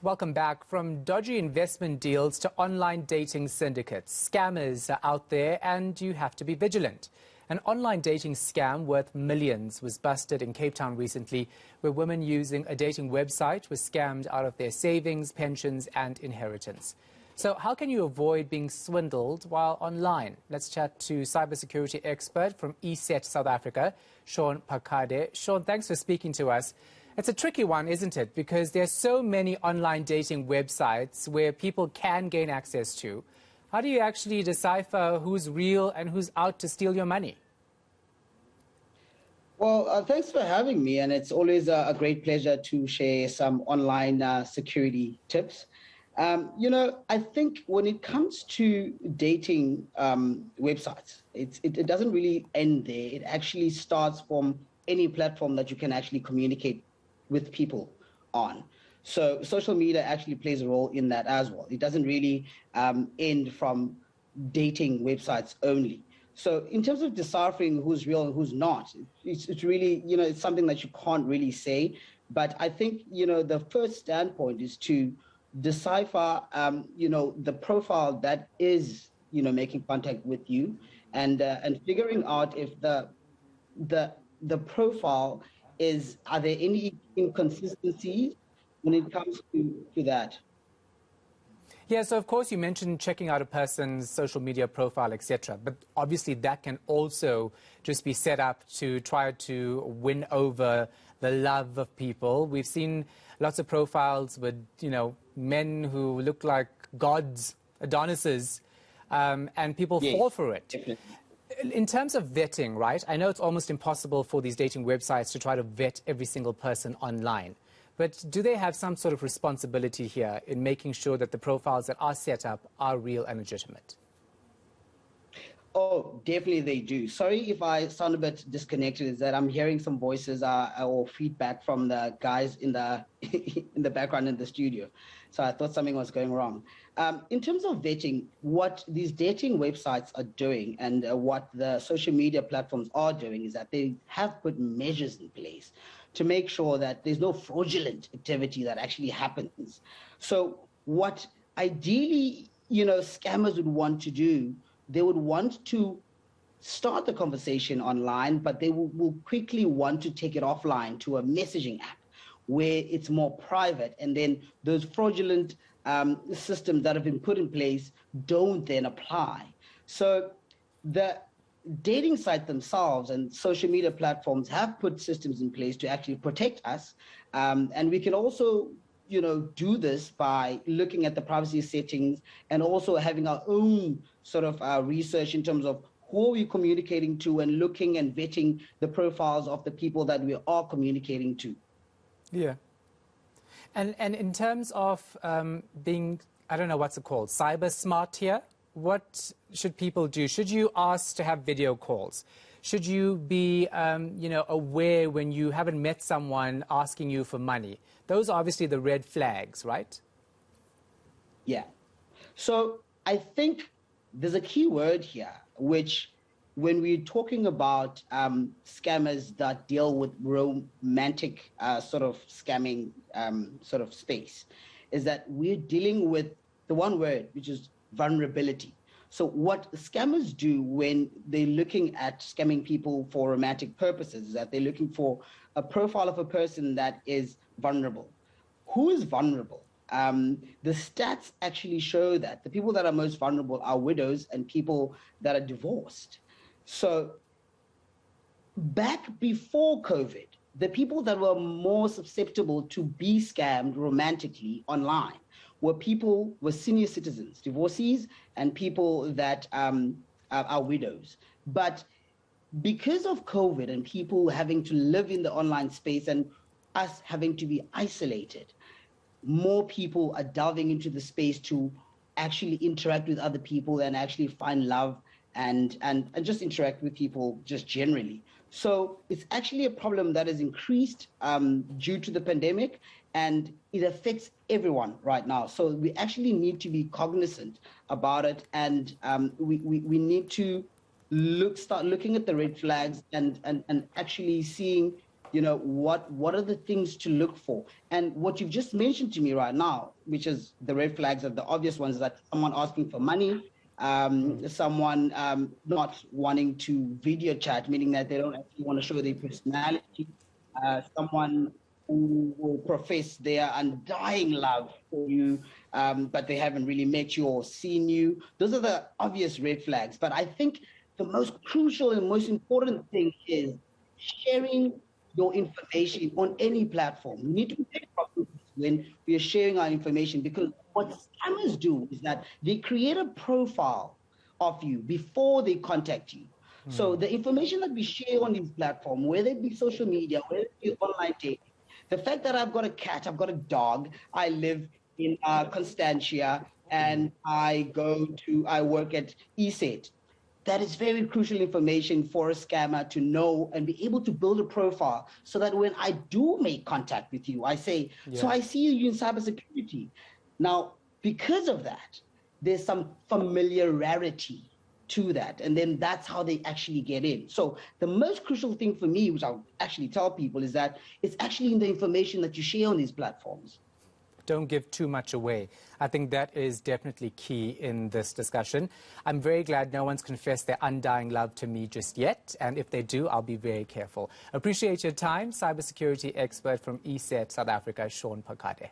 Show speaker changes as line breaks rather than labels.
Welcome back. From dodgy investment deals to online dating syndicates, scammers are out there and you have to be vigilant. An online dating scam worth millions was busted in Cape Town recently, where women using a dating website were scammed out of their savings, pensions and inheritance. So how can you avoid being swindled while online? Let's chat to cybersecurity expert from eNCA South Africa, Shaun Pakade. Shaun, thanks for speaking to us. It's a tricky one, isn't it? Because there's so many online dating websites where people can gain access to. How do you actually decipher who's real and who's out to steal your money?
Well, thanks for having me, and it's always a great pleasure to share some online security tips. I think when it comes to dating websites, it doesn't really end there. It actually starts from any platform that you can actually communicate with people on. So social media actually plays a role in that as well. It doesn't really end from dating websites only. So in terms of deciphering who's real and who's not, it's really, it's something that you can't really say. But I think, the first standpoint is to decipher, the profile that is, making contact with you and figuring out if the profile are there any inconsistencies when it comes to that?
Yeah, so of course you mentioned checking out a person's social media profile, etc. But obviously that can also just be set up to try to win over the love of people. We've seen lots of profiles with, men who look like gods, Adonises, and people fall for it.
Definitely.
In terms of vetting, right, I know it's almost impossible for these dating websites to try to vet every single person online. But do they have some sort of responsibility here in making sure that the profiles that are set up are real and legitimate?
Oh, definitely they do. Sorry if I sound a bit disconnected, is that I'm hearing some voices or feedback from the guys in the in the background in the studio. So I thought something was going wrong. In terms of vetting, what these dating websites are doing and what the social media platforms are doing is that they have put measures in place to make sure that there's no fraudulent activity that actually happens. So what ideally, scammers would want to do, they would want to start the conversation online, but they will quickly want to take it offline to a messaging app where it's more private. And then those fraudulent systems that have been put in place don't then apply. So the dating site themselves and social media platforms have put systems in place to actually protect us. And we can also do this by looking at the privacy settings and also having our own sort of research in terms of who are we communicating to and looking and vetting the profiles of the people that we are communicating to.
Yeah. And in terms of being, I don't know what's it called, cyber smart here, what should people do? Should you ask to have video calls? Should you be, aware when you haven't met someone asking you for money? Those are obviously the red flags, right?
Yeah. So I think there's a key word here, which when we're talking about scammers that deal with romantic sort of scamming sort of space, is that we're dealing with the one word, which is vulnerability. So what scammers do when they're looking at scamming people for romantic purposes is that they're looking for a profile of a person that is vulnerable. Who is vulnerable? The stats actually show that the people that are most vulnerable are widows and people that are divorced. So back before COVID, the people that were more susceptible to be scammed romantically online were senior citizens, divorcees, and people that are widows. But because of COVID and people having to live in the online space and us having to be isolated, more people are delving into the space to actually interact with other people and actually find love and just interact with people just generally. So it's actually a problem that has increased due to the pandemic, and it affects everyone right now. So we actually need to be cognizant about it, and we need to start looking at the red flags and actually seeing what are the things to look for? And what you've just mentioned to me right now, which is the red flags of the obvious ones, is that someone asking for money, someone not wanting to video chat, meaning that they don't actually want to show their personality, someone who will profess their undying love for you, but they haven't really met you or seen you. Those are the obvious red flags. But I think the most crucial and most important thing is sharing your information on any platform. We need to be very cautious when we are sharing our information, because what scammers do is that they create a profile of you before they contact you. So the information that we share on these platforms, whether it be social media, whether it be online dating, the fact that I've got a cat, I've got a dog, I live in Constantia, and I work at eSet, that is very crucial information for a scammer to know and be able to build a profile, so that when I do make contact with you, I say, so I see you in cybersecurity. Now, because of that, there's some familiarity to that. And then that's how they actually get in. So the most crucial thing for me, which I'll actually tell people, is that it's actually in the information that you share on these platforms.
Don't give too much away. I think that is definitely key in this discussion. I'm very glad no one's confessed their undying love to me just yet. And if they do, I'll be very careful. Appreciate your time. Cybersecurity expert from eSet South Africa, Shaun Pakade.